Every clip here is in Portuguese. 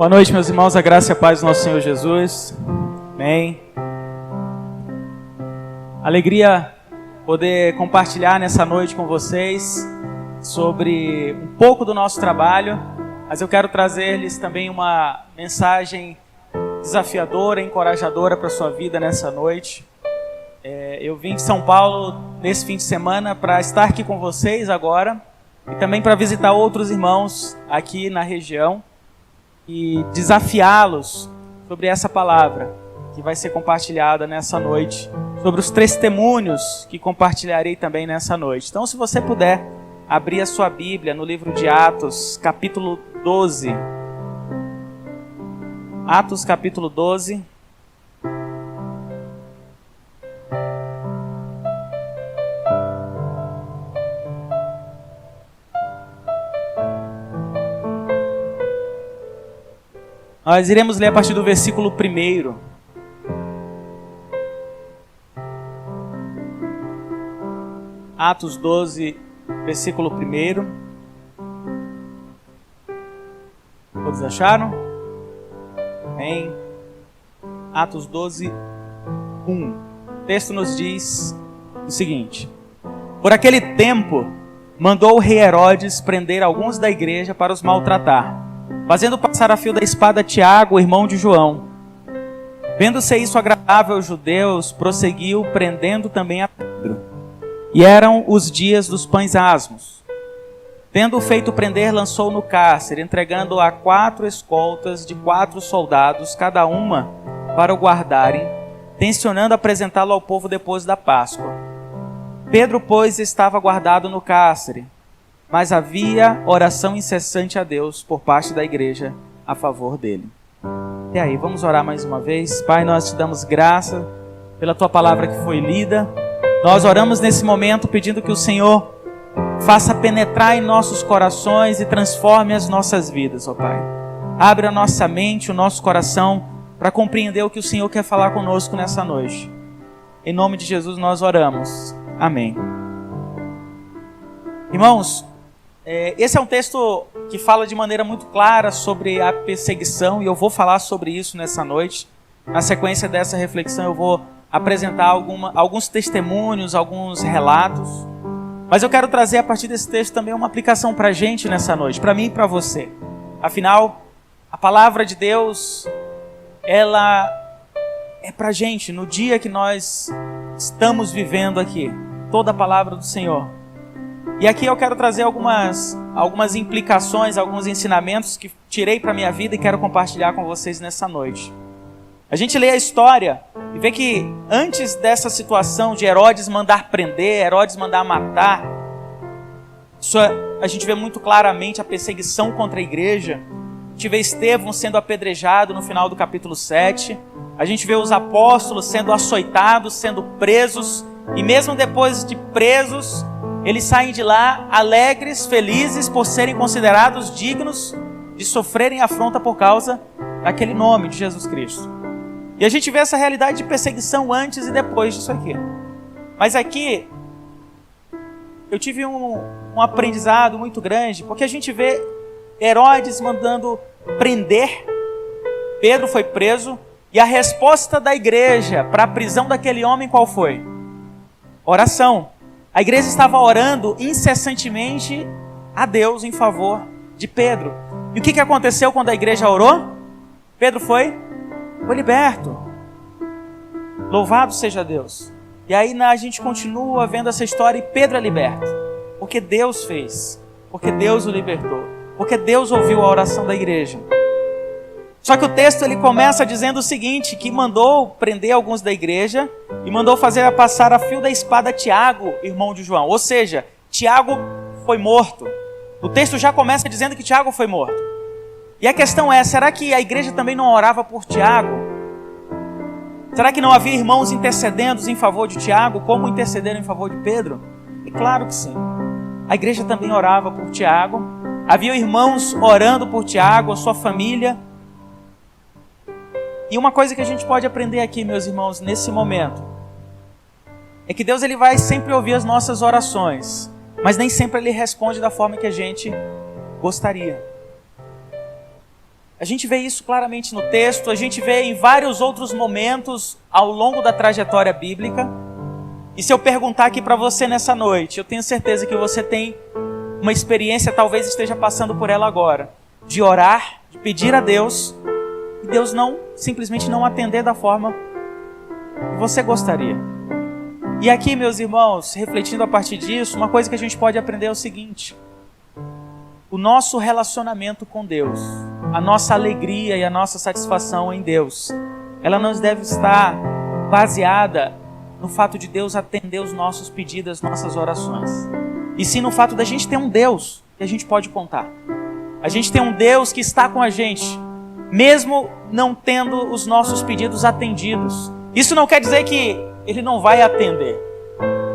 Boa noite, meus irmãos, a graça e a paz do nosso Senhor Jesus. Amém. Alegria poder compartilhar nessa noite com vocês sobre um pouco do nosso trabalho, mas eu quero trazer-lhes também uma mensagem desafiadora, encorajadora para a sua vida nessa noite. Eu vim de São Paulo nesse fim de semana para estar aqui com vocês agora e também para visitar outros irmãos aqui na região e desafiá-los sobre essa palavra que vai ser compartilhada nessa noite, sobre os testemunhos que compartilharei também nessa noite. Então, se você puder abrir a sua Bíblia no livro de Atos, capítulo 12. Atos, capítulo 12. Nós iremos ler a partir do versículo 1. Atos 12, versículo 1. Todos acharam? Amém. Atos 12, 1. O texto nos diz o seguinte: Por aquele tempo, mandou o rei Herodes prender alguns da igreja para os maltratar, fazendo passar a fio da espada Tiago, irmão de João. Vendo-se isso agradável aos judeus, prosseguiu, prendendo também a Pedro. E eram os dias dos pães asmos. Tendo feito prender, lançou no cárcere, entregando-o a 4 escoltas de 4 soldados, cada uma, para o guardarem, tencionando apresentá-lo ao povo depois da Páscoa. Pedro, pois, estava guardado no cárcere, mas havia oração incessante a Deus por parte da igreja a favor dele. E aí, vamos orar mais uma vez. Pai, nós te damos graça pela tua palavra que foi lida. Nós oramos nesse momento pedindo que o Senhor faça penetrar em nossos corações e transforme as nossas vidas, ó Pai. Abre a nossa mente, o nosso coração, para compreender o que o Senhor quer falar conosco nessa noite. Em nome de Jesus nós oramos. Amém. Irmãos, esse é um texto que fala de maneira muito clara sobre a perseguição, e eu vou falar sobre isso nessa noite. Na sequência dessa reflexão eu vou apresentar alguns testemunhos, alguns relatos. Mas eu quero trazer a partir desse texto também uma aplicação para a gente nessa noite, para mim e para você. Afinal, a palavra de Deus, ela é para a gente no dia que nós estamos vivendo aqui. Toda a palavra do Senhor. E aqui eu quero trazer algumas implicações, alguns ensinamentos que tirei para a minha vida e quero compartilhar com vocês nessa noite. A gente lê a história e vê que antes dessa situação de Herodes mandar prender, Herodes mandar matar, a gente vê muito claramente a perseguição contra a igreja. A gente vê Estevão sendo apedrejado no final do capítulo 7. A gente vê os apóstolos sendo açoitados, sendo presos. E mesmo depois de presos, eles saem de lá alegres, felizes por serem considerados dignos de sofrerem afronta por causa daquele nome de Jesus Cristo. E a gente vê essa realidade de perseguição antes e depois disso aqui. Mas aqui, eu tive um aprendizado muito grande, porque a gente vê Herodes mandando prender, Pedro foi preso, e a resposta da igreja para a prisão daquele homem qual foi? Oração. A igreja estava orando incessantemente a Deus em favor de Pedro. E o que aconteceu quando a igreja orou? Pedro foi liberto. Louvado seja Deus. E aí a gente continua vendo essa história e Pedro é liberto. Porque Deus fez. Porque Deus o libertou. Porque Deus ouviu a oração da igreja. Só que o texto ele começa dizendo o seguinte, que mandou prender alguns da igreja e mandou fazer passar a fio da espada Tiago, irmão de João. Ou seja, Tiago foi morto. O texto já começa dizendo que Tiago foi morto. E a questão é, será que a igreja também não orava por Tiago? Será que não havia irmãos intercedendo em favor de Tiago, como intercederam em favor de Pedro? E claro que sim. A igreja também orava por Tiago. Havia irmãos orando por Tiago, a sua família. E uma coisa que a gente pode aprender aqui, meus irmãos, nesse momento, é que Deus ele vai sempre ouvir as nossas orações, mas nem sempre Ele responde da forma que a gente gostaria. A gente vê isso claramente no texto, a gente vê em vários outros momentos ao longo da trajetória bíblica. E se eu perguntar aqui para você nessa noite, eu tenho certeza que você tem uma experiência, talvez esteja passando por ela agora, de orar, de pedir a Deus, e Deus simplesmente não atender da forma que você gostaria. E aqui, meus irmãos, refletindo a partir disso, uma coisa que a gente pode aprender é o seguinte: o nosso relacionamento com Deus, a nossa alegria e a nossa satisfação em Deus, ela não deve estar baseada no fato de Deus atender os nossos pedidos, as nossas orações, e sim no fato da gente ter um Deus que a gente pode contar. A gente tem um Deus que está com a gente, mesmo não tendo os nossos pedidos atendidos. Isso não quer dizer que Ele não vai atender,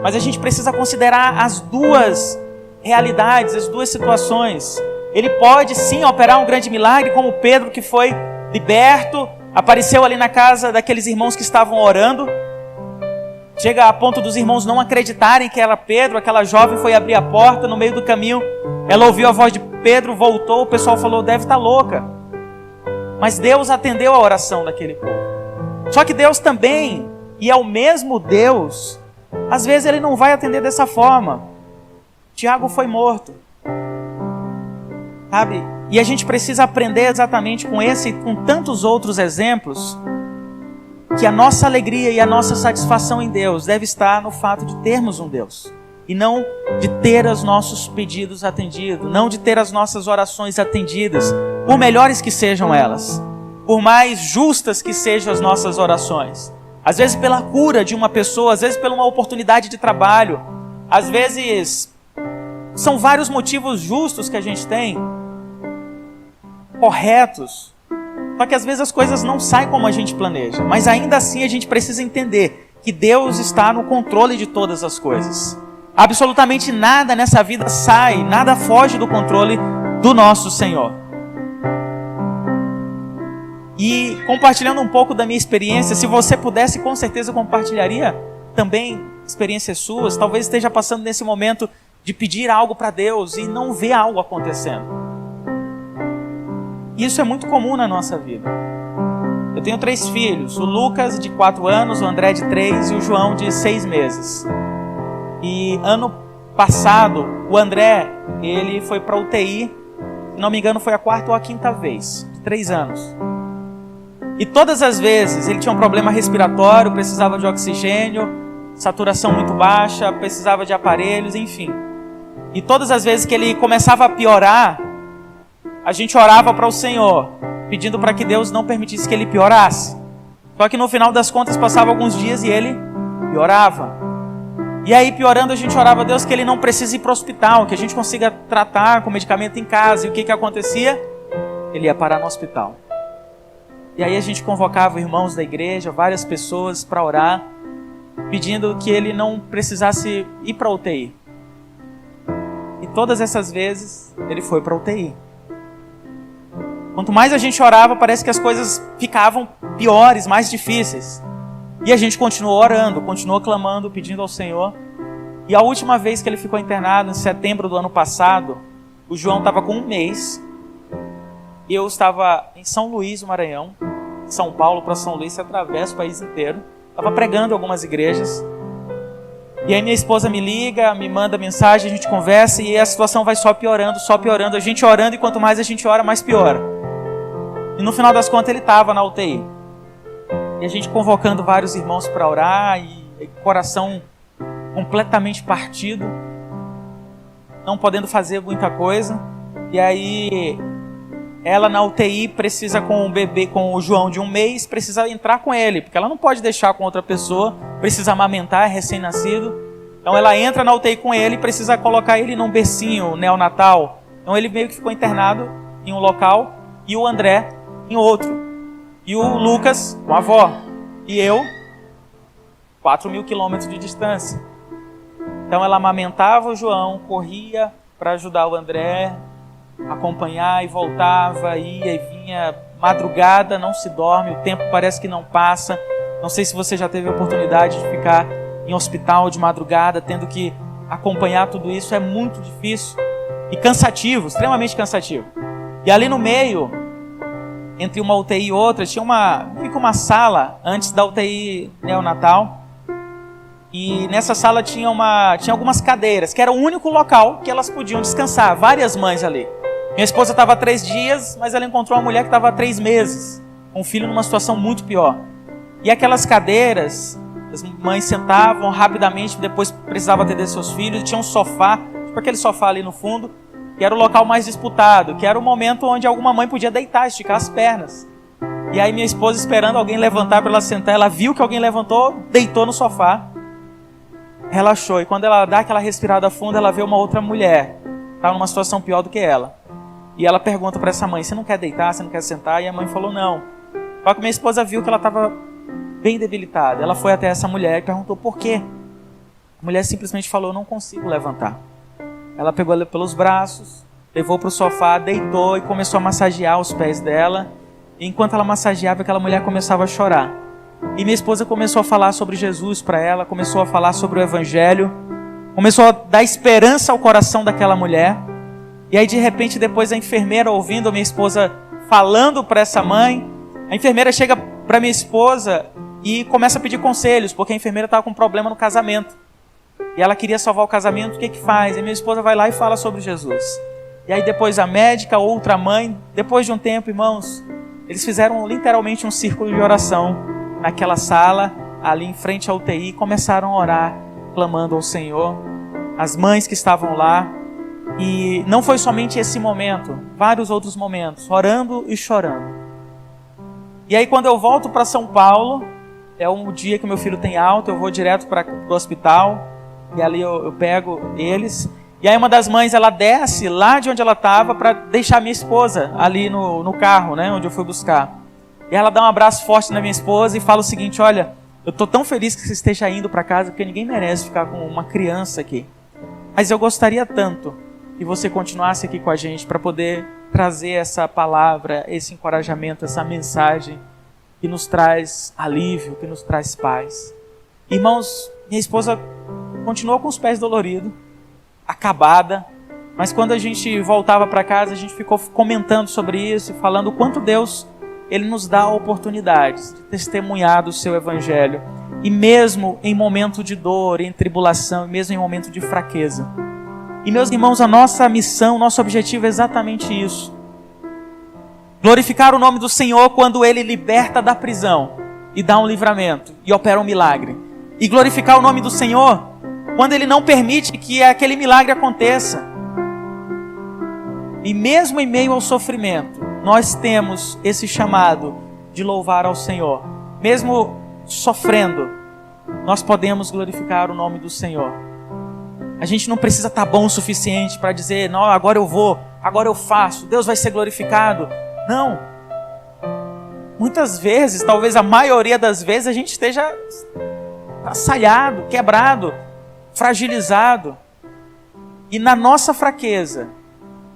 mas a gente precisa considerar as duas realidades, as duas situações. Ele pode sim operar um grande milagre, como Pedro, que foi liberto, apareceu ali na casa daqueles irmãos que estavam orando. Chega a ponto dos irmãos não acreditarem que era Pedro. Aquela jovem foi abrir a porta, no meio do caminho ela ouviu a voz de Pedro, voltou, o pessoal falou: deve estar louca. Mas Deus atendeu a oração daquele povo. Só que Deus também, e é o mesmo Deus, às vezes Ele não vai atender dessa forma. Tiago foi morto, sabe? E a gente precisa aprender exatamente com esse e com tantos outros exemplos, que a nossa alegria e a nossa satisfação em Deus deve estar no fato de termos um Deus, e não de ter os nossos pedidos atendidos, não de ter as nossas orações atendidas, por melhores que sejam elas, por mais justas que sejam as nossas orações. Às vezes pela cura de uma pessoa, às vezes por uma oportunidade de trabalho, às vezes são vários motivos justos que a gente tem, corretos. Só que às vezes as coisas não saem como a gente planeja, mas ainda assim a gente precisa entender que Deus está no controle de todas as coisas. Absolutamente nada nessa vida sai, nada foge do controle do nosso Senhor. E compartilhando um pouco da minha experiência, se você pudesse, com certeza compartilharia também experiências suas. Talvez esteja passando nesse momento de pedir algo para Deus e não ver algo acontecendo. Isso é muito comum na nossa vida. Eu tenho 3 filhos, o Lucas de 4 anos, o André de 3 e o João de 6 meses. E ano passado, o André, ele foi para UTI, se não me engano foi a 4ª ou a 5ª vez, de 3 anos. E todas as vezes ele tinha um problema respiratório, precisava de oxigênio, saturação muito baixa, precisava de aparelhos, enfim. E todas as vezes que ele começava a piorar, a gente orava para o Senhor, pedindo para que Deus não permitisse que ele piorasse. Só que no final das contas passava alguns dias e ele piorava. E aí piorando a gente orava a Deus que ele não precise ir para o hospital, que a gente consiga tratar com medicamento em casa. E o que acontecia? Ele ia parar no hospital. E aí a gente convocava irmãos da igreja, várias pessoas para orar, pedindo que ele não precisasse ir para a UTI. E todas essas vezes ele foi para a UTI. Quanto mais a gente orava, parece que as coisas ficavam piores, mais difíceis. E a gente continuou orando, continuou clamando, pedindo ao Senhor. E a última vez que ele ficou internado, em setembro do ano passado, o João estava com 1 mês. E eu estava em São Luís, no Maranhão. São Paulo para São Luís, você atravessa o país inteiro. Estava pregando em algumas igrejas. E aí minha esposa me liga, me manda mensagem, a gente conversa e a situação vai só piorando. A gente orando e quanto mais a gente ora, mais piora. E no final das contas ele estava na UTI. E a gente convocando vários irmãos para orar e coração completamente partido, não podendo fazer muita coisa. E aí ela na UTI precisa com o bebê, com o João de 1 mês, precisa entrar com ele, porque ela não pode deixar com outra pessoa, precisa amamentar, é recém-nascido. Então ela entra na UTI com ele e precisa colocar ele num bercinho neonatal. Então ele meio que ficou internado em um local e o André em outro. E o Lucas com a avó. E eu, 4.000 quilômetros de distância. Então ela amamentava o João, corria para ajudar o André, acompanhar e voltava, ia e vinha, madrugada, não se dorme, o tempo parece que não passa. Não sei se você já teve a oportunidade de ficar em hospital de madrugada, tendo que acompanhar tudo isso, é muito difícil e cansativo, extremamente cansativo. E ali no meio, entre uma UTI e outra, tinha meio que uma sala antes da UTI neonatal. E nessa sala tinha algumas cadeiras, que era o único local que elas podiam descansar. Várias mães ali. Minha esposa estava há 3 dias, mas ela encontrou uma mulher que estava há 3 meses, com um filho numa situação muito pior. E aquelas cadeiras, as mães sentavam rapidamente, depois precisava atender seus filhos, tinha um sofá, tipo aquele sofá ali no fundo, que era o local mais disputado, que era o momento onde alguma mãe podia deitar, esticar as pernas. E aí minha esposa, esperando alguém levantar para ela sentar, ela viu que alguém levantou, deitou no sofá, relaxou. E quando ela dá aquela respirada funda, ela vê uma outra mulher, estava numa situação pior do que ela. E ela pergunta para essa mãe, você não quer deitar, você não quer sentar? E a mãe falou, não. Só que minha esposa viu que ela estava bem debilitada. Ela foi até essa mulher e perguntou por quê. A mulher simplesmente falou, não consigo levantar. Ela pegou ela pelos braços, levou para o sofá, deitou e começou a massagear os pés dela. E enquanto ela massageava, aquela mulher começava a chorar. E minha esposa começou a falar sobre Jesus para ela, começou a falar sobre o Evangelho, começou a dar esperança ao coração daquela mulher. E aí de repente, depois a enfermeira, ouvindo a minha esposa falando para essa mãe, a enfermeira chega para minha esposa e começa a pedir conselhos, porque a enfermeira estava com um problema no casamento. E ela queria salvar o casamento, o que faz? E minha esposa vai lá e fala sobre Jesus. E aí depois a médica, outra mãe, depois de um tempo, irmãos, eles fizeram literalmente um círculo de oração naquela sala, ali em frente à UTI, e começaram a orar, clamando ao Senhor. As mães que estavam lá, e não foi somente esse momento, vários outros momentos, orando e chorando. E aí quando eu volto para São Paulo, é um dia que meu filho tem alta, eu vou direto para o hospital, e ali eu pego eles. E aí uma das mães, ela desce lá de onde ela estava para deixar minha esposa ali no carro, né, onde eu fui buscar. E ela dá um abraço forte na minha esposa e fala o seguinte, olha, eu estou tão feliz que você esteja indo para casa, porque ninguém merece ficar com uma criança aqui. Mas eu gostaria tanto que você continuasse aqui com a gente para poder trazer essa palavra, esse encorajamento, essa mensagem que nos traz alívio, que nos traz paz. Irmãos, minha esposa continuou com os pés doloridos, acabada, mas quando a gente voltava para casa, a gente ficou comentando sobre isso, falando o quanto Deus, Ele nos dá oportunidades de testemunhar do seu Evangelho, e mesmo em momento de dor, em tribulação, mesmo em momento de fraqueza. E meus irmãos, a nossa missão, nosso objetivo é exatamente isso. Glorificar o nome do Senhor quando Ele liberta da prisão e dá um livramento e opera um milagre. E glorificar o nome do Senhor quando Ele não permite que aquele milagre aconteça. E mesmo em meio ao sofrimento, nós temos esse chamado de louvar ao Senhor. Mesmo sofrendo, nós podemos glorificar o nome do Senhor. A gente não precisa estar bom o suficiente para dizer, não, agora eu vou, agora eu faço, Deus vai ser glorificado. Não. Muitas vezes, talvez a maioria das vezes, a gente esteja assalhado, quebrado, fragilizado. E na nossa fraqueza,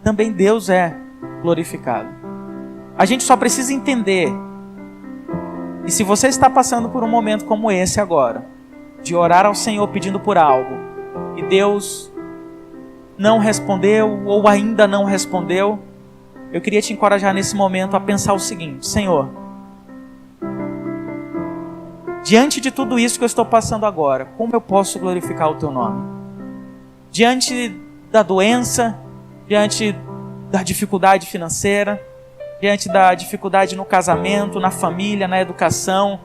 também Deus é glorificado. A gente só precisa entender. E se você está passando por um momento como esse agora, de orar ao Senhor pedindo por algo, e Deus não respondeu ou ainda não respondeu, eu queria te encorajar nesse momento a pensar o seguinte: Senhor, diante de tudo isso que eu estou passando agora, como eu posso glorificar o Teu nome? Diante da doença, diante da dificuldade financeira, diante da dificuldade no casamento, na família, na educação,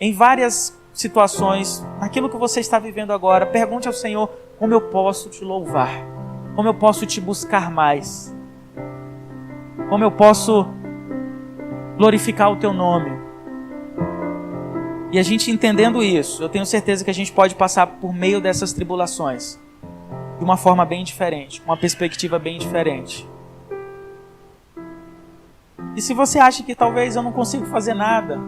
em várias situações, naquilo que você está vivendo agora, pergunte ao Senhor, como eu posso te louvar? Como eu posso te buscar mais? Como eu posso glorificar o Teu nome? E a gente entendendo isso, eu tenho certeza que a gente pode passar por meio dessas tribulações de uma forma bem diferente, com uma perspectiva bem diferente. E se você acha que talvez eu não consigo fazer nada,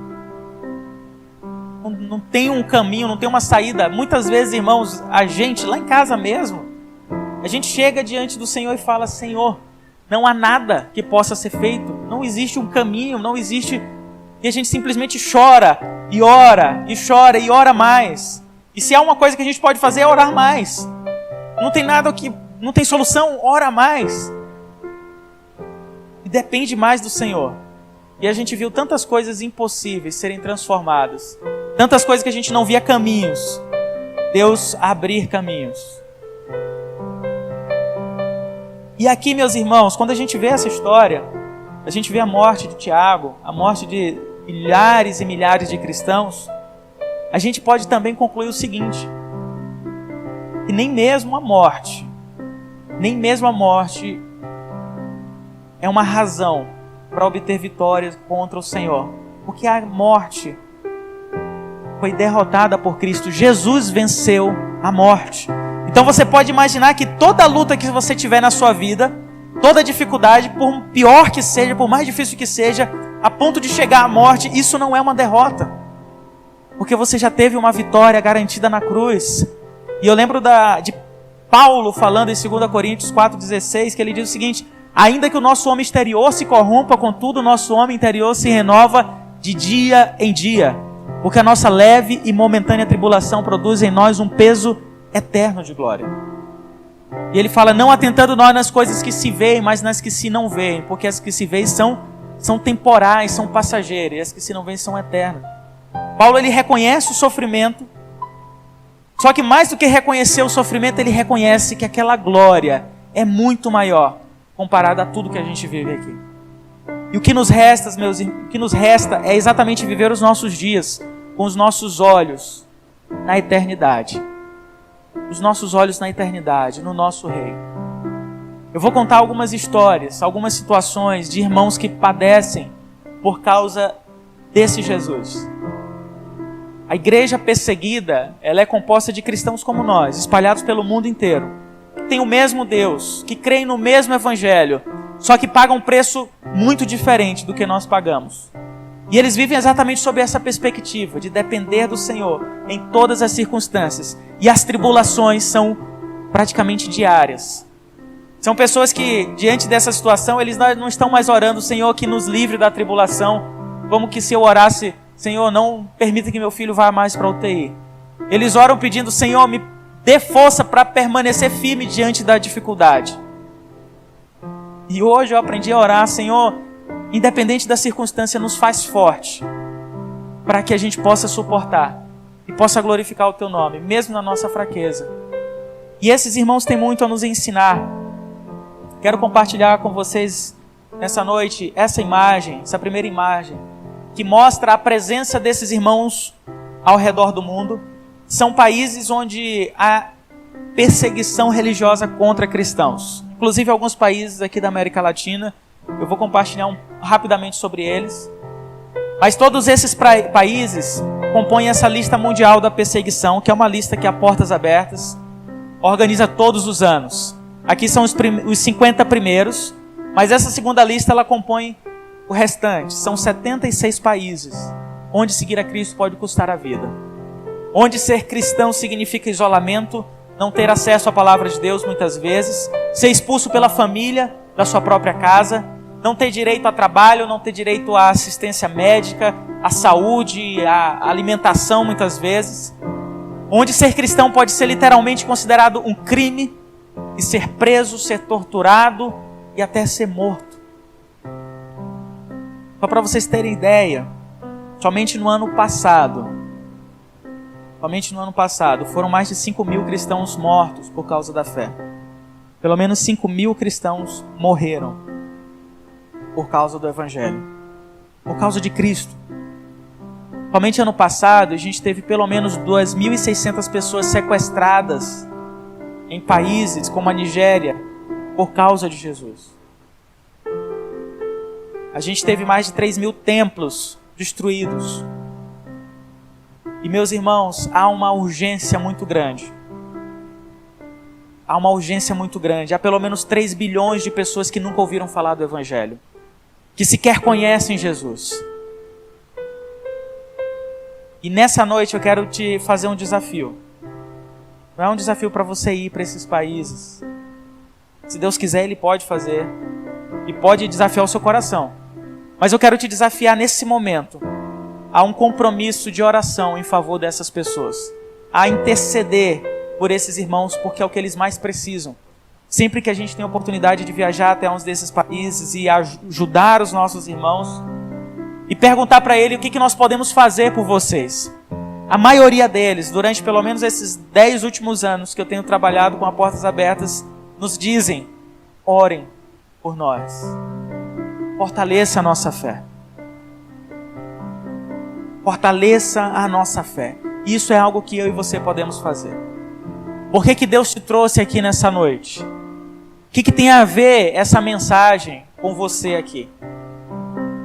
não tem um caminho, não tem uma saída. Muitas vezes, irmãos, a gente, lá em casa mesmo, a gente chega diante do Senhor e fala, Senhor, não há nada que possa ser feito, não existe um caminho, não existe... E a gente simplesmente chora, e ora, e chora, e ora mais. E se há uma coisa que a gente pode fazer é orar mais. Não tem nada que... não tem solução, ora mais. E depende mais do Senhor. E a gente viu tantas coisas impossíveis serem transformadas. Tantas coisas que a gente não via caminhos. Deus abrir caminhos. E aqui, meus irmãos, quando a gente vê essa história, a gente vê a morte de Tiago, a morte de milhares e milhares de cristãos, a gente pode também concluir o seguinte: que nem mesmo a morte é uma razão para obter vitórias contra o Senhor. Porque a morte foi derrotada por Cristo. Jesus venceu a morte. Então você pode imaginar que toda luta que você tiver na sua vida, toda dificuldade, por pior que seja, por mais difícil que seja, a ponto de chegar à morte, isso não é uma derrota. Porque você já teve uma vitória garantida na cruz. E eu lembro de Paulo falando em 2 Coríntios 4,16, que ele diz o seguinte: ainda que o nosso homem exterior se corrompa, contudo o nosso homem interior se renova de dia em dia. Porque a nossa leve e momentânea tribulação produz em nós um peso eterno de glória. E ele fala: não atentando nós nas coisas que se veem, mas nas que se não veem. Porque as que se veem são temporais, são passageiras, e as que se não veem são eternas. Paulo, ele reconhece o sofrimento. Só que mais do que reconhecer o sofrimento, ele reconhece que aquela glória é muito maior comparada a tudo que a gente vive aqui. E o que nos resta, é exatamente viver os nossos dias com os nossos olhos na eternidade. Os nossos olhos na eternidade, no nosso Rei. Eu vou contar algumas histórias, algumas situações de irmãos que padecem por causa desse Jesus. A igreja perseguida, ela é composta de cristãos como nós, espalhados pelo mundo inteiro. Que tem o mesmo Deus, que creem no mesmo Evangelho, só que pagam um preço muito diferente do que nós pagamos. E eles vivem exatamente sob essa perspectiva, de depender do Senhor em todas as circunstâncias. E as tribulações são praticamente diárias. São pessoas que, diante dessa situação, eles não estão mais orando: Senhor, que nos livre da tribulação, como que se eu orasse: Senhor, não permita que meu filho vá mais para a UTI. Eles oram pedindo: Senhor, me dê força para permanecer firme diante da dificuldade. E hoje eu aprendi a orar: Senhor, independente da circunstância, nos faz forte, para que a gente possa suportar e possa glorificar o Teu nome, mesmo na nossa fraqueza. E esses irmãos têm muito a nos ensinar. Quero compartilhar com vocês nessa noite essa imagem, essa primeira imagem, que mostra a presença desses irmãos ao redor do mundo. São países onde há perseguição religiosa contra cristãos. Inclusive alguns países aqui da América Latina. Eu vou compartilhar rapidamente sobre eles. Mas todos esses países compõem essa lista mundial da perseguição, que é uma lista que a Portas Abertas organiza todos os anos. Aqui são os 50 primeiros, mas essa segunda lista ela compõe o restante. São 76 países onde seguir a Cristo pode custar a vida. Onde ser cristão significa isolamento, não ter acesso à palavra de Deus muitas vezes, ser expulso pela família da sua própria casa, não ter direito a trabalho, não ter direito à assistência médica, à saúde, à alimentação muitas vezes. Onde ser cristão pode ser literalmente considerado um crime e ser preso, ser torturado e até ser morto. Só para vocês terem ideia, somente no ano passado, foram mais de 5.000 cristãos mortos por causa da fé. Pelo menos 5.000 cristãos morreram por causa do Evangelho, por causa de Cristo. Somente ano passado, a gente teve pelo menos 2.600 pessoas sequestradas em países como a Nigéria por causa de Jesus. A gente teve mais de 3.000 templos destruídos. E meus irmãos, há uma urgência muito grande. Há uma urgência muito grande. Há pelo menos 3 bilhões de pessoas que nunca ouviram falar do Evangelho, que sequer conhecem Jesus. E nessa noite eu quero te fazer um desafio. Não é um desafio para você ir para esses países. Se Deus quiser, Ele pode fazer. E pode desafiar o seu coração. Mas eu quero te desafiar nesse momento a um compromisso de oração em favor dessas pessoas. A interceder por esses irmãos, porque é o que eles mais precisam. Sempre que a gente tem a oportunidade de viajar até uns desses países e ajudar os nossos irmãos, e perguntar para ele o que nós podemos fazer por vocês. A maioria deles, durante pelo menos esses 10 últimos anos que eu tenho trabalhado com a Portas Abertas, nos dizem: orem por nós. Fortaleça a nossa fé. Fortaleça a nossa fé. Isso é algo que eu e você podemos fazer. Por que Deus te trouxe aqui nessa noite? O que tem a ver essa mensagem com você aqui?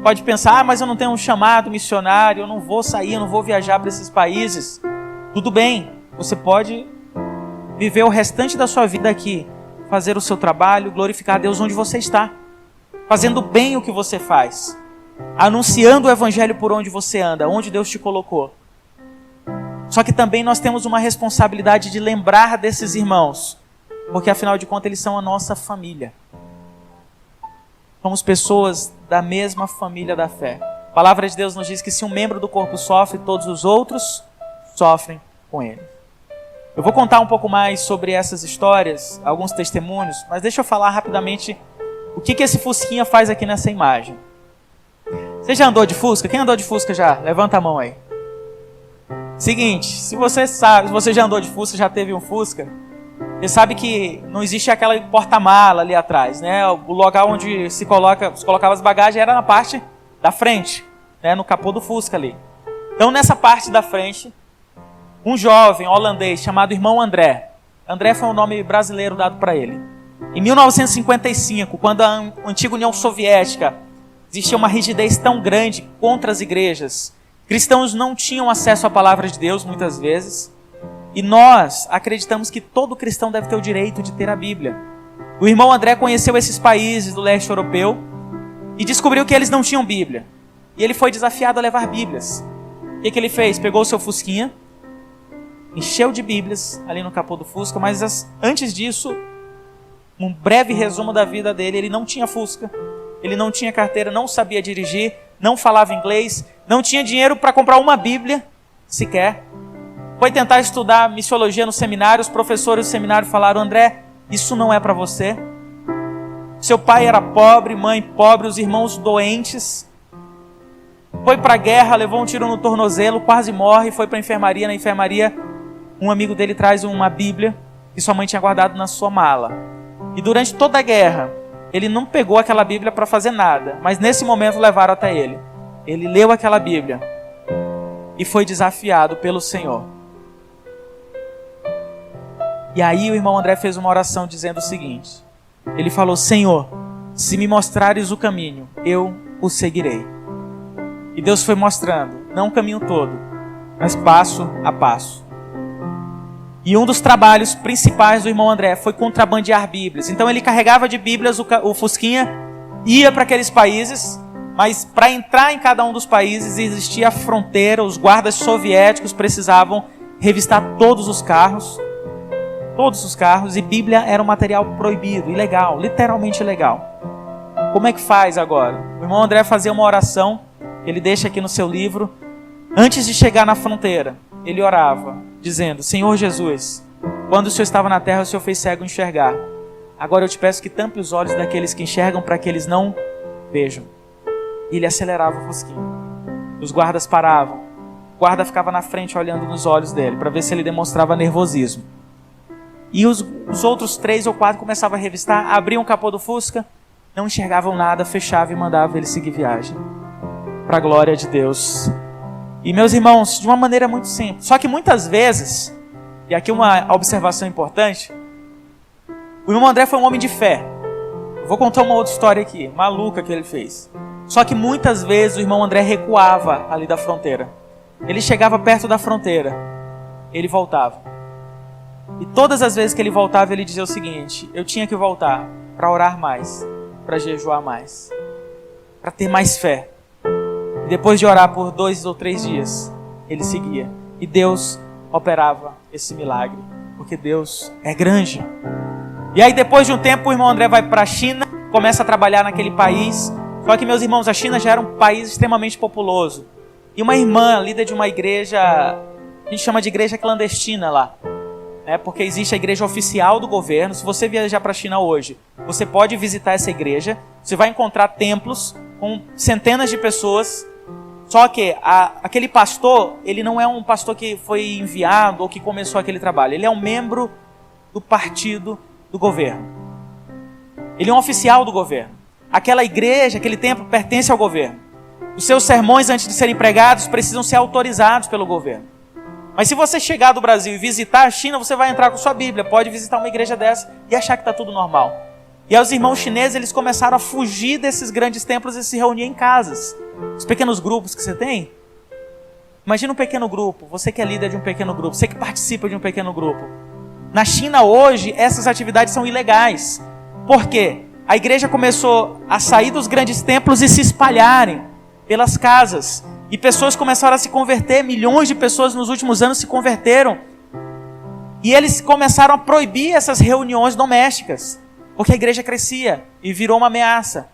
Pode pensar: mas eu não tenho um chamado missionário, eu não vou sair, eu não vou viajar para esses países. Tudo bem, você pode viver o restante da sua vida aqui, fazer o seu trabalho, glorificar a Deus onde você está, fazendo bem o que você faz, anunciando o evangelho por onde você anda, onde Deus te colocou. Só que também nós temos uma responsabilidade de lembrar desses irmãos, porque afinal de contas eles são a nossa família. Somos pessoas da mesma família da fé. A palavra de Deus nos diz que se um membro do corpo sofre, todos os outros sofrem com ele. Eu vou contar um pouco mais sobre essas histórias, alguns testemunhos, mas deixa eu falar rapidamente o que esse Fusquinha faz aqui nessa imagem. Você já andou de Fusca? Quem andou de Fusca já? Levanta a mão aí. Seguinte, se você já andou de Fusca, já teve um Fusca, você sabe que não existe aquela porta-mala ali atrás, né? O local onde se colocava as bagagens era na parte da frente, né? No capô do Fusca ali. Então, nessa parte da frente, um jovem holandês chamado irmão André. André foi um nome brasileiro dado para ele. Em 1955, quando a antiga União Soviética existia uma rigidez tão grande contra as igrejas, cristãos não tinham acesso à palavra de Deus muitas vezes. E nós acreditamos que todo cristão deve ter o direito de ter a Bíblia. O irmão André conheceu esses países do leste europeu e descobriu que eles não tinham Bíblia. E ele foi desafiado a levar Bíblias. O que ele fez? Pegou o seu Fusquinha, encheu de Bíblias ali no capô do Fusca, mas antes disso, um breve resumo da vida dele: ele não tinha Fusca, ele não tinha carteira, não sabia dirigir, não falava inglês, não tinha dinheiro para comprar uma Bíblia sequer. Foi tentar estudar missiologia no seminário, os professores do seminário falaram: André, isso não é para você. Seu pai era pobre, mãe pobre, os irmãos doentes. Foi para a guerra, levou um tiro no tornozelo, quase morre, foi para a enfermaria. Na enfermaria, um amigo dele traz uma Bíblia que sua mãe tinha guardado na sua mala. E durante toda a guerra, ele não pegou aquela Bíblia para fazer nada, mas nesse momento levaram até ele. Ele leu aquela Bíblia e foi desafiado pelo Senhor. E aí o irmão André fez uma oração dizendo o seguinte: ele falou: Senhor, se me mostrares o caminho, eu o seguirei. E Deus foi mostrando, não o caminho todo, mas passo a passo. E um dos trabalhos principais do irmão André foi contrabandear Bíblias. Então ele carregava de Bíblias o Fusquinha, ia para aqueles países, mas para entrar em cada um dos países existia a fronteira, os guardas soviéticos precisavam revistar todos os carros, e Bíblia era um material proibido, ilegal, literalmente ilegal. Como é que faz agora? O irmão André fazia uma oração, ele deixa aqui no seu livro. Antes de chegar na fronteira, ele orava, dizendo: Senhor Jesus, quando o Senhor estava na terra, o Senhor fez cego enxergar. Agora eu te peço que tampe os olhos daqueles que enxergam para que eles não vejam. E ele acelerava o Fusquinha. Os guardas paravam. O guarda ficava na frente olhando nos olhos dele, para ver se ele demonstrava nervosismo. E os outros 3 ou 4 começavam a revistar, abriam o capô do Fusca, não enxergavam nada, fechavam e mandavam ele seguir viagem. Para a glória de Deus. E meus irmãos, de uma maneira muito simples. Só que muitas vezes, e aqui uma observação importante, o irmão André foi um homem de fé. Eu vou contar uma outra história aqui, maluca que ele fez. Só que muitas vezes o irmão André recuava ali da fronteira. Ele chegava perto da fronteira, ele voltava. E todas as vezes que ele voltava, ele dizia o seguinte: eu tinha que voltar para orar mais, para jejuar mais, para ter mais fé. E depois de orar por 2 ou 3 dias, ele seguia. E Deus operava esse milagre, porque Deus é grande. E aí depois de um tempo, o irmão André vai para a China, começa a trabalhar naquele país. Só que, meus irmãos, a China já era um país extremamente populoso. E uma irmã, líder de uma igreja, a gente chama de igreja clandestina lá, né? Porque existe a igreja oficial do governo. Se você viajar para a China hoje, você pode visitar essa igreja. Você vai encontrar templos com centenas de pessoas Só que aquele pastor, ele não é um pastor que foi enviado ou que começou aquele trabalho. Ele é um membro do partido do governo. Ele é um oficial do governo. Aquela igreja, aquele templo pertence ao governo. Os seus sermões, antes de serem pregados, precisam ser autorizados pelo governo. Mas se você chegar do Brasil e visitar a China, você vai entrar com sua Bíblia. Pode visitar uma igreja dessa e achar que está tudo normal. E aí os irmãos chineses, eles começaram a fugir desses grandes templos e se reunir em casas. Os pequenos grupos que você tem. Imagina um pequeno grupo, você que é líder de um pequeno grupo, você que participa de um pequeno grupo. Na China hoje, essas atividades são ilegais. Por quê? A igreja começou a sair dos grandes templos e se espalharem pelas casas. E pessoas começaram a se converter, milhões de pessoas nos últimos anos se converteram. E eles começaram a proibir essas reuniões domésticas, porque a igreja crescia e virou uma ameaça.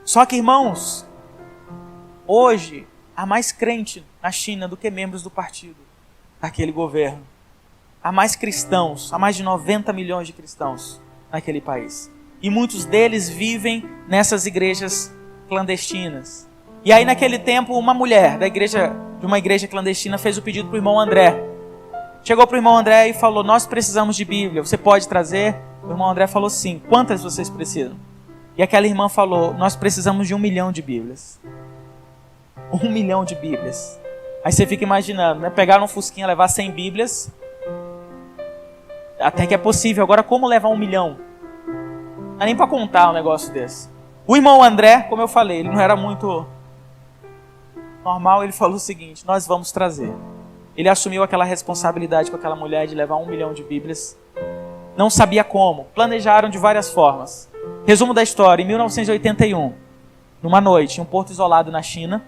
Só que, irmãos, hoje há mais crente na China do que membros do partido daquele governo. Há mais cristãos, há mais de 90 milhões de cristãos naquele país. E muitos deles vivem nessas igrejas clandestinas. E aí naquele tempo uma mulher de uma igreja clandestina fez o pedido para o irmão André. Chegou para o irmão André e falou: nós precisamos de Bíblia, você pode trazer? O irmão André falou: sim. Quantas vocês precisam? E aquela irmã falou: nós precisamos de 1 milhão de Bíblias. 1 milhão de Bíblias. Aí você fica imaginando, né? Pegar um fusquinha, levar 100 Bíblias, até que é possível. Agora como levar 1 milhão? Não dá nem para contar um negócio desse. O irmão André, como eu falei, ele não era muito normal, ele falou o seguinte: nós vamos trazer. Ele assumiu aquela responsabilidade com aquela mulher de levar 1 milhão de Bíblias. Não sabia como. Planejaram de várias formas. Resumo da história: em 1981, numa noite, em um porto isolado na China,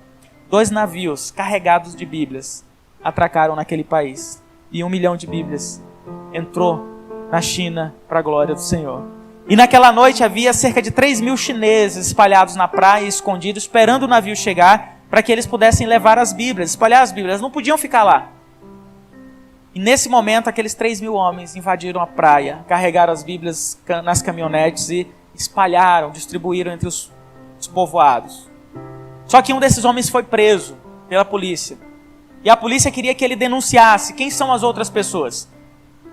2 navios carregados de Bíblias atracaram naquele país. E 1 milhão de Bíblias entrou na China para a glória do Senhor. E naquela noite havia cerca de 3.000 chineses espalhados na praia, escondidos, esperando o navio chegar para que eles pudessem levar as Bíblias, espalhar as Bíblias. Eles não podiam ficar lá. E nesse momento, aqueles 3.000 homens invadiram a praia, carregaram as Bíblias nas caminhonetes e espalharam, distribuíram entre os povoados. Só que um desses homens foi preso pela polícia. E a polícia queria que ele denunciasse quem são as outras pessoas.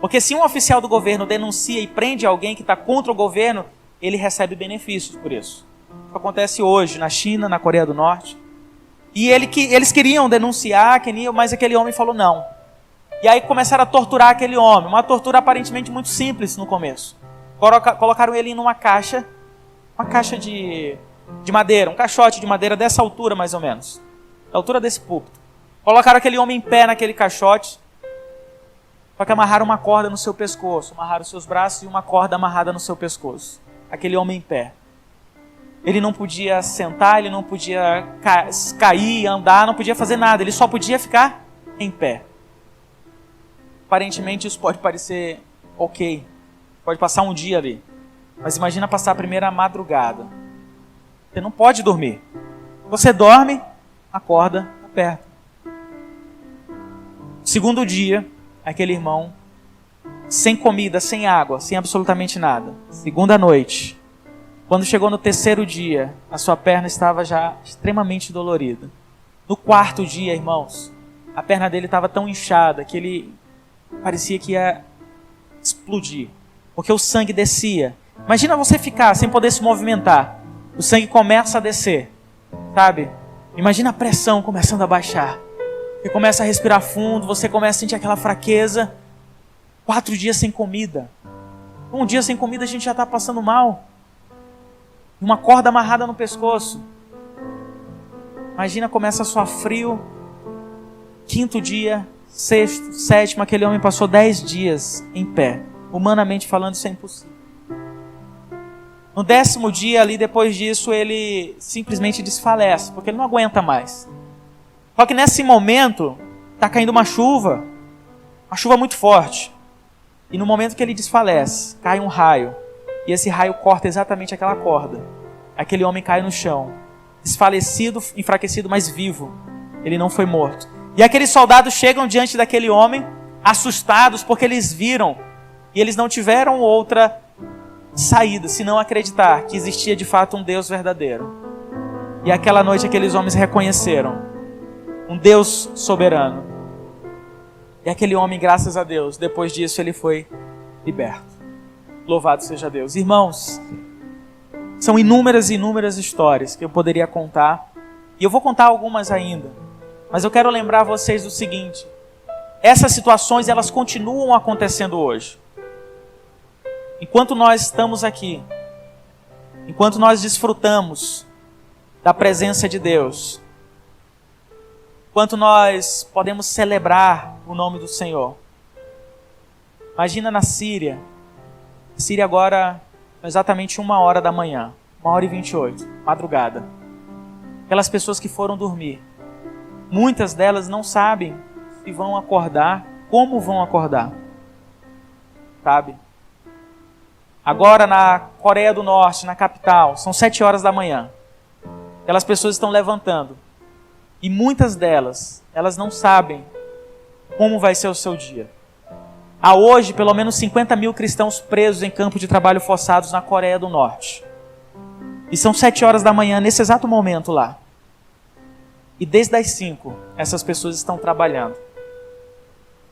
Porque se um oficial do governo denuncia e prende alguém que está contra o governo, ele recebe benefícios por isso. Isso acontece hoje na China, na Coreia do Norte. E eles queriam denunciar, mas aquele homem falou não. E aí começaram a torturar aquele homem. Uma tortura aparentemente muito simples no começo. Colocaram ele em uma caixa de madeira, um caixote de madeira dessa altura mais ou menos. Da altura desse púlpito. Colocaram aquele homem em pé naquele caixote. Só que amarraram uma corda no seu pescoço. Amarraram seus braços e uma corda amarrada no seu pescoço. Aquele homem em pé. Ele não podia sentar, ele não podia cair, andar, não podia fazer nada. Ele só podia ficar em pé. Aparentemente isso pode parecer ok. Pode passar um dia ali. Mas imagina passar a primeira madrugada. Você não pode dormir. Você dorme, a corda aperta. Segundo dia, aquele irmão, sem comida, sem água, sem absolutamente nada. Segunda noite. Quando chegou no 3º dia, a sua perna estava já extremamente dolorida. No 4º dia, irmãos, a perna dele estava tão inchada que ele parecia que ia explodir. Porque o sangue descia. Imagina você ficar sem poder se movimentar. O sangue começa a descer, sabe? Imagina a pressão começando a baixar. Você começa a respirar fundo, você começa a sentir aquela fraqueza. 4 dias sem comida. Um dia sem comida a gente já está passando mal. Uma corda amarrada no pescoço. Imagina, começa a suar frio. 5º dia, 6º, 7º, aquele homem passou 10 dias em pé. Humanamente falando, isso é impossível. No 10º dia, ali depois disso, ele simplesmente desfalece, porque ele não aguenta mais. Só que nesse momento, está caindo uma chuva muito forte. E no momento que ele desfalece, cai um raio. E esse raio corta exatamente aquela corda. Aquele homem cai no chão, desfalecido, enfraquecido, mas vivo. Ele não foi morto. E aqueles soldados chegam diante daquele homem, assustados, porque eles viram. E eles não tiveram outra saída, senão acreditar que existia de fato um Deus verdadeiro. E aquela noite aqueles homens reconheceram um Deus soberano. E aquele homem, graças a Deus, depois disso ele foi liberto. Louvado seja Deus. Irmãos, são inúmeras e inúmeras histórias que eu poderia contar. E eu vou contar algumas ainda. Mas eu quero lembrar vocês do seguinte. Essas situações, elas continuam acontecendo hoje. Enquanto nós estamos aqui, enquanto nós desfrutamos da presença de Deus, enquanto nós podemos celebrar o nome do Senhor. Imagina na Síria. Síria agora, exatamente 1h da manhã, 1h28, madrugada. Aquelas pessoas que foram dormir. Muitas delas não sabem se vão acordar, como vão acordar. Sabe? Agora na Coreia do Norte, na capital, são 7h da manhã. Aquelas pessoas estão levantando. E muitas delas, elas não sabem como vai ser o seu dia. Há hoje pelo menos 50 mil cristãos presos em campos de trabalho forçados na Coreia do Norte. E são 7h da manhã, nesse exato momento lá. E desde as 5, essas pessoas estão trabalhando.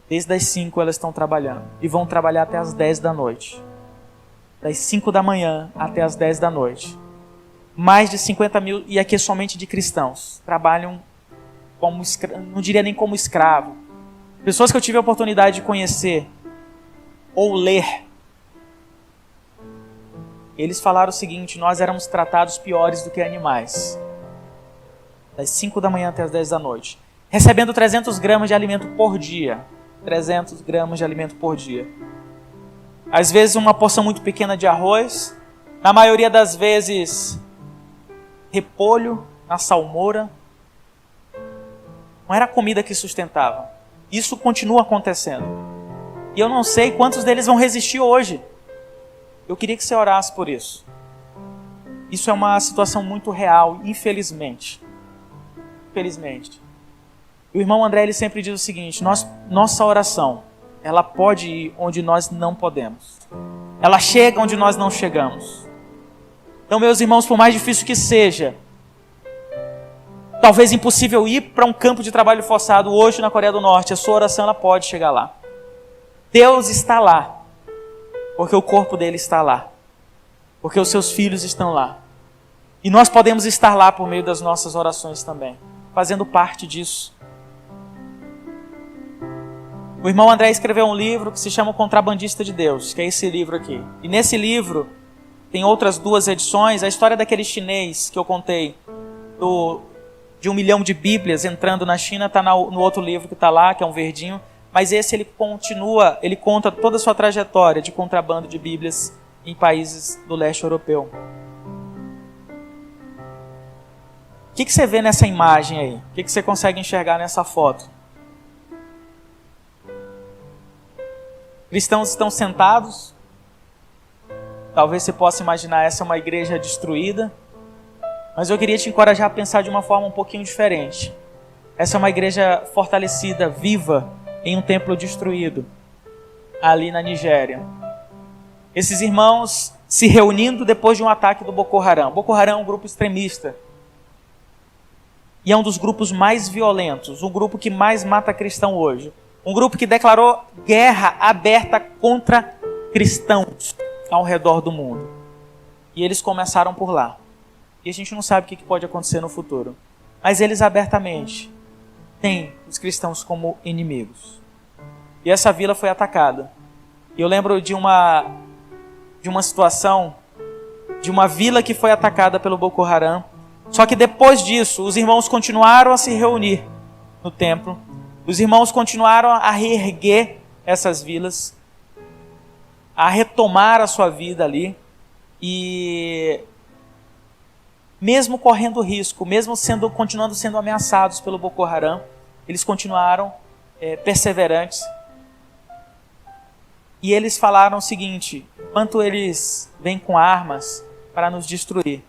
Desde as 5 elas estão trabalhando. E vão trabalhar até as 10 da noite. Das 5 da manhã até as 10 da noite. Mais de 50 mil, e aqui é somente de cristãos, trabalham como, não diria nem como escravo. Pessoas que eu tive a oportunidade de conhecer ou ler, eles falaram o seguinte: nós éramos tratados piores do que animais. Das 5 da manhã até as 10 da noite. Recebendo 300 gramas de alimento por dia. 300 gramas de alimento por dia. Às vezes uma porção muito pequena de arroz. Na maioria das vezes, repolho na salmoura. Não era a comida que sustentava. Isso continua acontecendo. E eu não sei quantos deles vão resistir hoje. Eu queria que você orasse por isso. Isso é uma situação muito real, infelizmente. Infelizmente. O irmão André, ele sempre diz o seguinte: nossa oração, ela pode ir onde nós não podemos. Ela chega onde nós não chegamos. Então, meus irmãos, por mais difícil que seja, talvez impossível ir para um campo de trabalho forçado hoje na Coreia do Norte, a sua oração ela pode chegar lá. Deus está lá, porque o corpo dele está lá, porque os seus filhos estão lá. E nós podemos estar lá por meio das nossas orações também, fazendo parte disso. O irmão André escreveu um livro que se chama O Contrabandista de Deus, que é esse livro aqui. E nesse livro tem outras 2 edições. A história daquele chinês que eu contei, de 1 milhão de Bíblias entrando na China, está no outro livro que está lá, que é um verdinho. Mas esse ele conta toda a sua trajetória de contrabando de Bíblias em países do leste europeu. O que você vê nessa imagem aí? O que você consegue enxergar nessa foto? Cristãos estão sentados. Talvez você possa imaginar essa é uma igreja destruída. Mas eu queria te encorajar a pensar de uma forma um pouquinho diferente. Essa é uma igreja fortalecida, viva, em um templo destruído, ali na Nigéria. Esses irmãos se reunindo depois de um ataque do Boko Haram. Boko Haram é um grupo extremista. E é um dos grupos mais violentos, o grupo que mais mata cristão hoje. Um grupo que declarou guerra aberta contra cristãos ao redor do mundo. E eles começaram por lá. E a gente não sabe o que pode acontecer no futuro. Mas eles abertamente têm os cristãos como inimigos. E essa vila foi atacada. E eu lembro de uma situação, de uma vila que foi atacada pelo Boko Haram. Só que depois disso, os irmãos continuaram a se reunir no templo. Os irmãos continuaram a reerguer essas vilas, a retomar a sua vida ali. E mesmo correndo risco, mesmo continuando sendo ameaçados pelo Boko Haram, eles continuaram perseverantes. E eles falaram o seguinte: enquanto eles vêm com armas para nos destruir,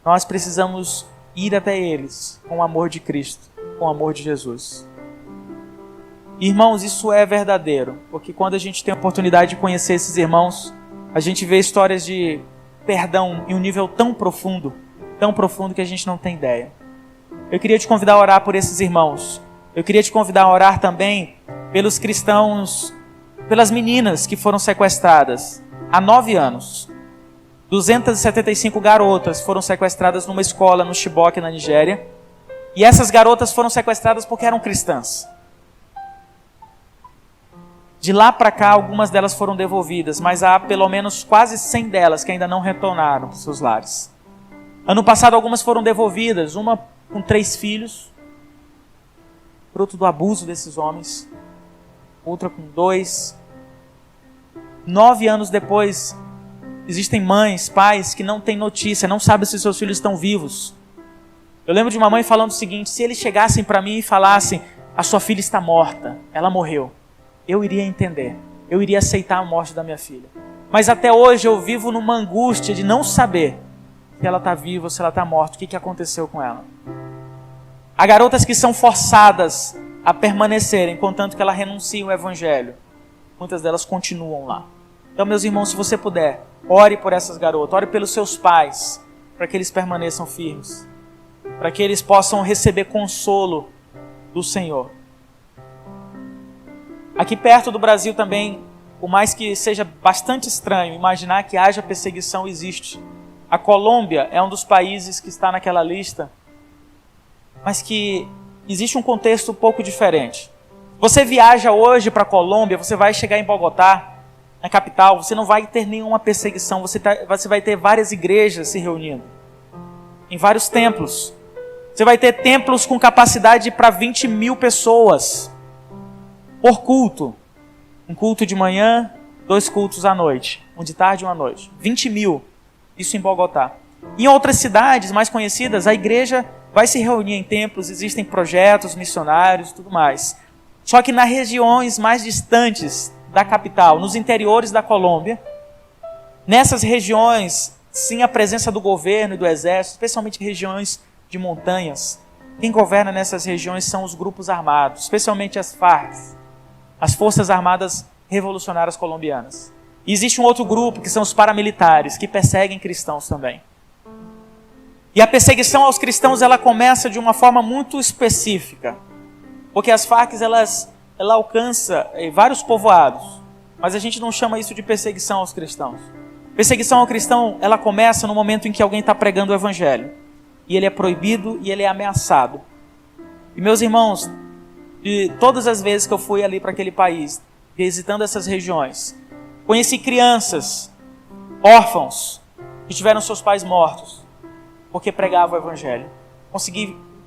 nós precisamos ir até eles com o amor de Cristo, com o amor de Jesus. Irmãos, isso é verdadeiro, porque quando a gente tem a oportunidade de conhecer esses irmãos, a gente vê histórias de perdão em um nível tão profundo, tão profundo que a gente não tem ideia. Eu queria te convidar a orar por esses irmãos. Eu queria te convidar a orar também pelos cristãos, pelas meninas que foram sequestradas há 9 anos. 275 garotas foram sequestradas numa escola no Chibok, na Nigéria. E essas garotas foram sequestradas porque eram cristãs. De lá para cá, algumas delas foram devolvidas, mas há pelo menos quase 100 delas que ainda não retornaram para os seus lares. Ano passado, algumas foram devolvidas, uma com 3 filhos, fruto do abuso desses homens, outra com 2. 9 anos depois, existem mães, pais que não têm notícia, não sabem se seus filhos estão vivos. Eu lembro de uma mãe falando o seguinte: se eles chegassem para mim e falassem, a sua filha está morta, ela morreu, eu iria entender, eu iria aceitar a morte da minha filha. Mas até hoje eu vivo numa angústia de não saber se ela está viva ou se ela está morta, o que aconteceu com ela. Há garotas que são forçadas a permanecerem, contanto que ela renuncie ao evangelho. Muitas delas continuam lá. Então, meus irmãos, se você puder, ore por essas garotas, ore pelos seus pais, para que eles permaneçam firmes, para que eles possam receber consolo do Senhor. Aqui perto do Brasil também, por mais que seja bastante estranho imaginar que haja perseguição, existe. A Colômbia é um dos países que está naquela lista, mas que existe um contexto um pouco diferente. Você viaja hoje para a Colômbia, você vai chegar em Bogotá, na capital, você não vai ter nenhuma perseguição, você vai ter várias igrejas se reunindo, em vários templos. Você vai ter templos com capacidade para 20 mil pessoas por culto. Um culto de manhã, 2 cultos à noite, um de tarde e um à noite. 20 mil, isso em Bogotá. Em outras cidades mais conhecidas, a igreja vai se reunir em templos, existem projetos missionários e tudo mais. Só que nas regiões mais distantes da capital, nos interiores da Colômbia, nessas regiões, sim, a presença do governo e do exército, especialmente regiões de montanhas. Quem governa nessas regiões são os grupos armados, especialmente as FARC, as Forças Armadas Revolucionárias Colombianas. E existe um outro grupo, que são os paramilitares, que perseguem cristãos também. E a perseguição aos cristãos, ela começa de uma forma muito específica, porque as FARC, ela alcança vários povoados, mas a gente não chama isso de perseguição aos cristãos. Perseguição ao cristão, ela começa no momento em que alguém está pregando o evangelho, e ele é proibido e ele é ameaçado. E meus irmãos, de todas as vezes que eu fui ali para aquele país, visitando essas regiões, conheci crianças, órfãos, que tiveram seus pais mortos, porque pregavam o evangelho.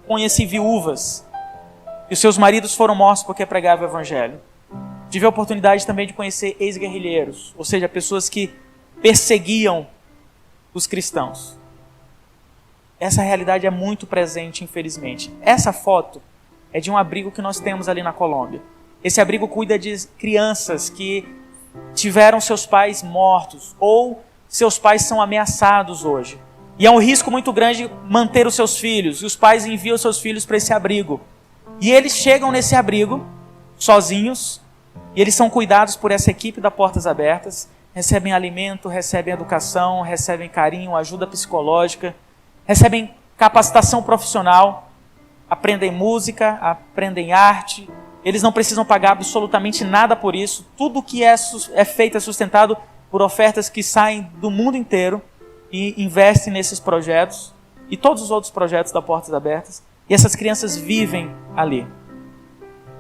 Conheci viúvas, e os seus maridos foram mortos porque pregavam o evangelho. Tive a oportunidade também de conhecer ex-guerrilheiros, ou seja, pessoas que perseguiam os cristãos. Essa realidade é muito presente, infelizmente. Essa foto é de um abrigo que nós temos ali na Colômbia. Esse abrigo cuida de crianças que tiveram seus pais mortos ou seus pais são ameaçados hoje. E é um risco muito grande manter os seus filhos. E os pais enviam seus filhos para esse abrigo. E eles chegam nesse abrigo sozinhos e eles são cuidados por essa equipe da Portas Abertas. Recebem alimento, recebem educação, recebem carinho, ajuda psicológica, recebem capacitação profissional, aprendem música, aprendem arte. Eles não precisam pagar absolutamente nada por isso. Tudo que é feito é sustentado por ofertas que saem do mundo inteiro e investem nesses projetos e todos os outros projetos da Portas Abertas. E essas crianças vivem ali.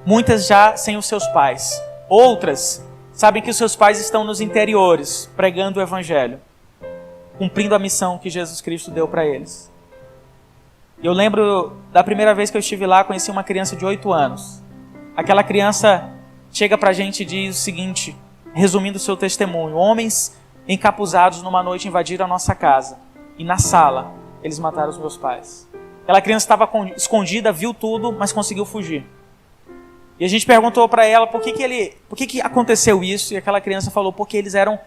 Muitas já sem os seus pais. Outras sabem que os seus pais estão nos interiores, pregando o evangelho, cumprindo a missão que Jesus Cristo deu para eles. Eu lembro da primeira vez que eu estive lá, conheci uma criança de 8 anos. Aquela criança chega para a gente e diz o seguinte, resumindo o seu testemunho: homens encapuzados numa noite invadiram a nossa casa e na sala eles mataram os meus pais. Aquela criança estava escondida, viu tudo, mas conseguiu fugir. E a gente perguntou para ela por que aconteceu isso, e aquela criança falou porque eles eram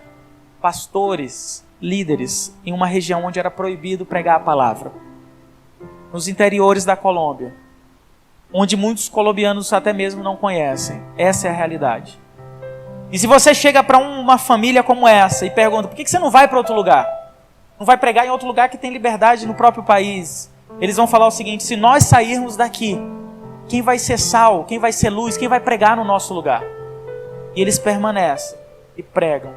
pastores, líderes, em uma região onde era proibido pregar a palavra. Nos interiores da Colômbia, onde muitos colombianos até mesmo não conhecem. Essa é a realidade. E se você chega para uma família como essa e pergunta, por que você não vai para outro lugar? não vai pregar em outro lugar que tem liberdade no próprio país. Eles vão falar o seguinte: se nós sairmos daqui, quem vai ser sal, quem vai ser luz, quem vai pregar no nosso lugar? E eles permanecem e pregam.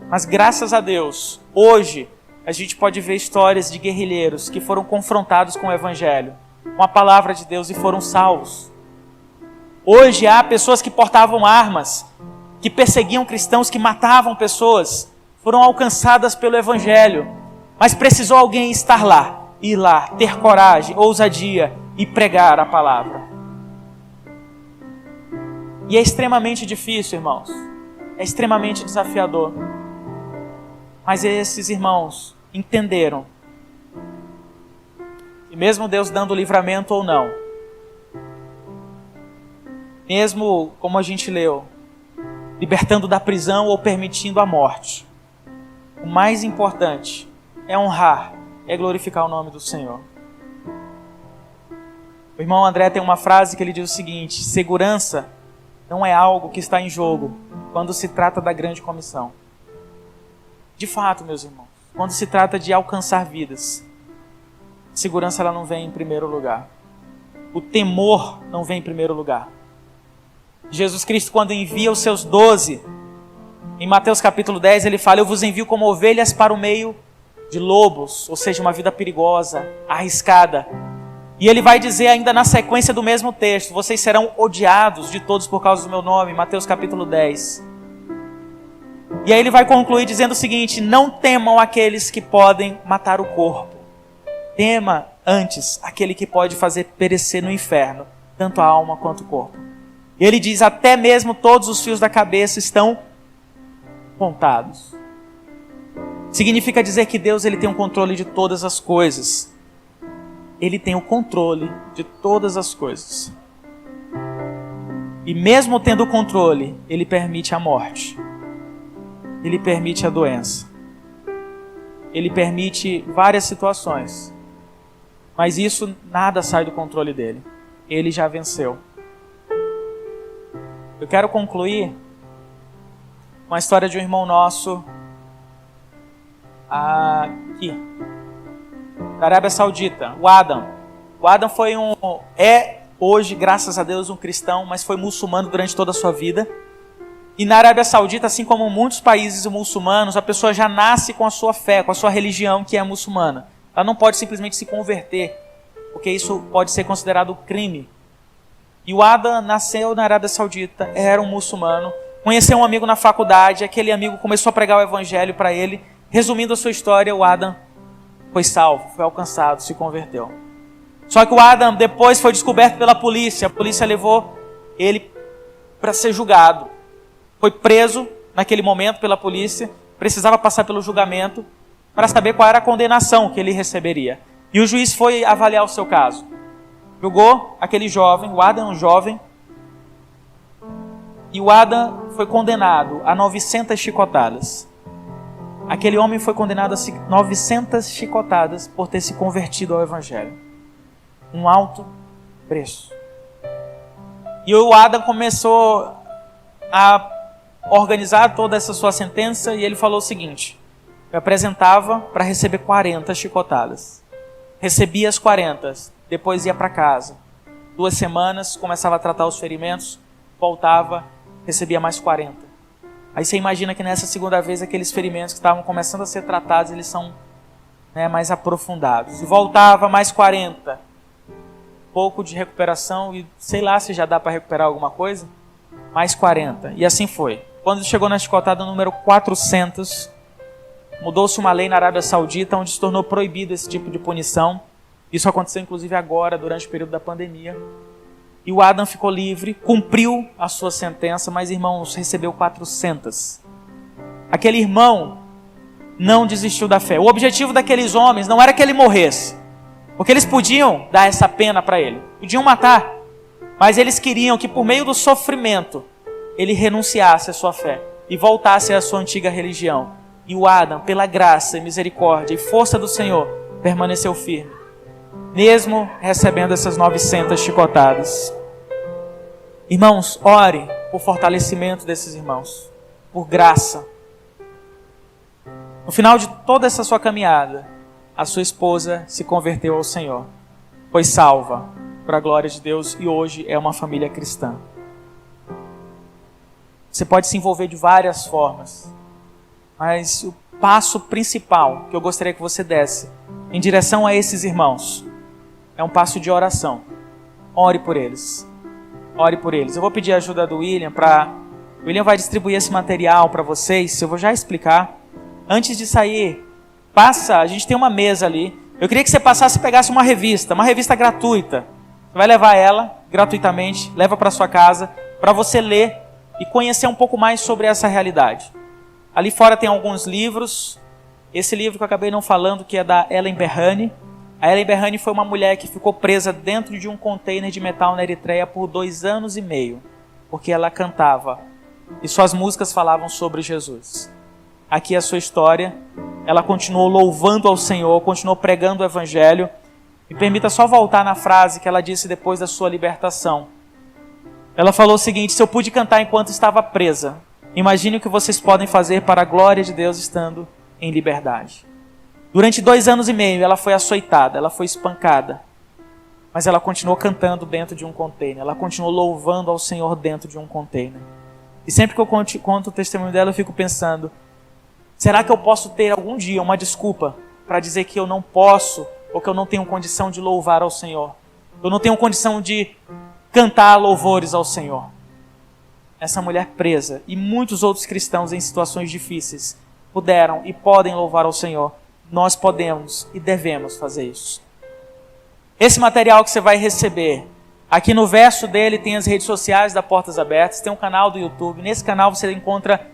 Mas graças a Deus, hoje a gente pode ver histórias de guerrilheiros que foram confrontados com o Evangelho, com a palavra de Deus, e foram salvos. Hoje há pessoas que portavam armas, que perseguiam cristãos, que matavam pessoas, foram alcançadas pelo Evangelho. Mas precisou alguém estar lá, ir lá, ter coragem, ousadia e pregar a palavra. E é extremamente difícil, irmãos. É extremamente desafiador. Mas esses irmãos entenderam. E mesmo Deus dando livramento ou não, mesmo, como a gente leu, libertando da prisão ou permitindo a morte, o mais importante é honrar, é glorificar o nome do Senhor. O irmão André tem uma frase que ele diz o seguinte: segurança não é algo que está em jogo quando se trata da grande comissão. De fato, meus irmãos, quando se trata de alcançar vidas, segurança ela não vem em primeiro lugar. O temor não vem em primeiro lugar. Jesus Cristo, quando envia os seus 12, em Mateus capítulo 10, ele fala: eu vos envio como ovelhas para o meio de lobos, ou seja, uma vida perigosa, arriscada. E ele vai dizer ainda na sequência do mesmo texto: vocês serão odiados de todos por causa do meu nome, Mateus capítulo 10. E aí ele vai concluir dizendo o seguinte: não temam aqueles que podem matar o corpo. Tema antes aquele que pode fazer perecer no inferno, tanto a alma quanto o corpo. E ele diz: até mesmo todos os fios da cabeça estão contados. Significa dizer que Deus ele tem o controle de todas as coisas. Ele tem o controle de todas as coisas. E mesmo tendo o controle, ele permite a morte. Ele permite a doença. Ele permite várias situações. Mas isso nada sai do controle dele. Ele já venceu. Eu quero concluir com a história de um irmão nosso aqui, da Arábia Saudita, o Adam. O Adam foi hoje, graças a Deus, um cristão, mas foi muçulmano durante toda a sua vida. E na Arábia Saudita, assim como muitos países muçulmanos, a pessoa já nasce com a sua fé, com a sua religião, que é muçulmana. Ela não pode simplesmente se converter, porque isso pode ser considerado crime. E o Adam nasceu na Arábia Saudita, era um muçulmano, conheceu um amigo na faculdade, aquele amigo começou a pregar o evangelho para ele. Resumindo a sua história, o Adam foi salvo, foi alcançado, se converteu. Só que o Adam depois foi descoberto pela polícia. A polícia levou ele para ser julgado. Foi preso naquele momento pela polícia, precisava passar pelo julgamento para saber qual era a condenação que ele receberia. E o juiz foi avaliar o seu caso. Julgou aquele jovem, o Adam, um jovem, e o Adam foi condenado a 900 chicotadas. Aquele homem foi condenado a 900 chicotadas por ter se convertido ao Evangelho. Um alto preço. E o Adam começou a organizar toda essa sua sentença e ele falou o seguinte: eu apresentava para receber 40 chicotadas. Recebia as 40, depois ia para casa. 2 semanas, começava a tratar os ferimentos, voltava, recebia mais 40. Aí você imagina que nessa segunda vez aqueles ferimentos que estavam começando a ser tratados, eles são mais aprofundados. E voltava mais 40. Pouco de recuperação e sei lá se já dá para recuperar alguma coisa. Mais 40. E assim foi. Quando chegou na chicotada número 400, mudou-se uma lei na Arábia Saudita onde se tornou proibido esse tipo de punição. Isso aconteceu inclusive agora, durante o período da pandemia. E o Adam ficou livre, cumpriu a sua sentença, mas, irmãos, recebeu 400. Aquele irmão não desistiu da fé. O objetivo daqueles homens não era que ele morresse, porque eles podiam dar essa pena para ele, podiam matar, mas eles queriam que por meio do sofrimento ele renunciasse à sua fé e voltasse à sua antiga religião. E o Adam, pela graça e misericórdia e força do Senhor, permaneceu firme, mesmo recebendo essas 900 chicotadas. Irmãos, ore por fortalecimento desses irmãos, por graça. No final de toda essa sua caminhada, a sua esposa se converteu ao Senhor, foi salva para a glória de Deus e hoje é uma família cristã. Você pode se envolver de várias formas, mas o passo principal que eu gostaria que você desse em direção a esses irmãos é um passo de oração. Ore por eles. Ore por eles. Eu vou pedir a ajuda do William o William vai distribuir esse material para vocês. Eu vou já explicar. Antes de sair, a gente tem uma mesa ali. Eu queria que você passasse e pegasse uma revista gratuita. Você vai levar ela gratuitamente, leva para sua casa, para você ler e conhecer um pouco mais sobre essa realidade. Ali fora tem alguns livros. Esse livro que eu acabei não falando, que é da Ellen Berhane. A Ellen Berhane foi uma mulher que ficou presa dentro de um container de metal na Eritreia por 2 anos e meio, porque ela cantava e suas músicas falavam sobre Jesus. Aqui é a sua história. Ela continuou louvando ao Senhor, continuou pregando o Evangelho. Me permita só voltar na frase que ela disse depois da sua libertação. Ela falou o seguinte: se eu pude cantar enquanto estava presa, imagine o que vocês podem fazer para a glória de Deus estando em liberdade. Durante 2 anos e meio ela foi açoitada, ela foi espancada, mas ela continuou cantando dentro de um container, ela continuou louvando ao Senhor dentro de um container. E sempre que eu conto o testemunho dela, eu fico pensando, será que eu posso ter algum dia uma desculpa para dizer que eu não posso ou que eu não tenho condição de louvar ao Senhor? Eu não tenho condição de cantar louvores ao Senhor. Essa mulher presa e muitos outros cristãos em situações difíceis puderam e podem louvar ao Senhor. Nós podemos e devemos fazer isso. Esse material que você vai receber, aqui no verso dele tem as redes sociais da Portas Abertas, tem um canal do YouTube. Nesse canal você encontra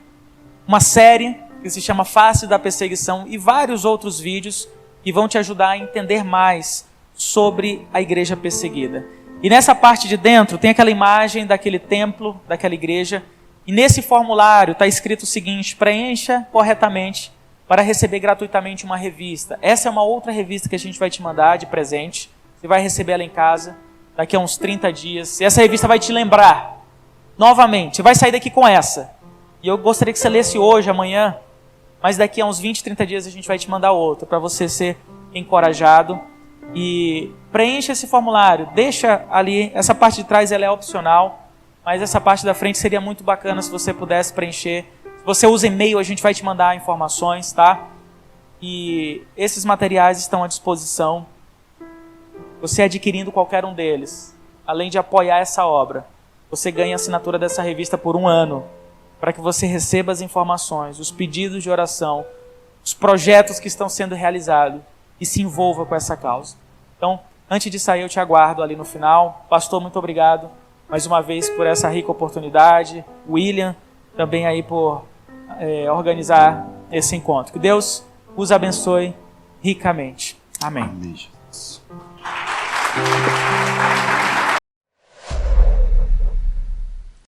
uma série que se chama Face da Perseguição e vários outros vídeos que vão te ajudar a entender mais sobre a igreja perseguida. E nessa parte de dentro tem aquela imagem daquele templo, daquela igreja, e nesse formulário está escrito o seguinte: preencha corretamente para receber gratuitamente uma revista. Essa é uma outra revista que a gente vai te mandar de presente. Você vai receber ela em casa daqui a uns 30 dias. E essa revista vai te lembrar novamente. Você vai sair daqui com essa. E eu gostaria que você lesse hoje, amanhã, mas daqui a uns 20, 30 dias a gente vai te mandar outra para você ser encorajado. E preencha esse formulário. Deixa ali, essa parte de trás ela é opcional, mas essa parte da frente seria muito bacana se você pudesse preencher. Você usa e-mail, a gente vai te mandar informações, tá? E esses materiais estão à disposição. Você adquirindo qualquer um deles, além de apoiar essa obra, você ganha a assinatura dessa revista por 1 ano, para que você receba as informações, os pedidos de oração, os projetos que estão sendo realizados e se envolva com essa causa. Então, antes de sair, eu te aguardo ali no final. Pastor, muito obrigado mais uma vez por essa rica oportunidade. William, também aí por organizar esse encontro. Que Deus os abençoe ricamente. Amém. Amém, Jesus.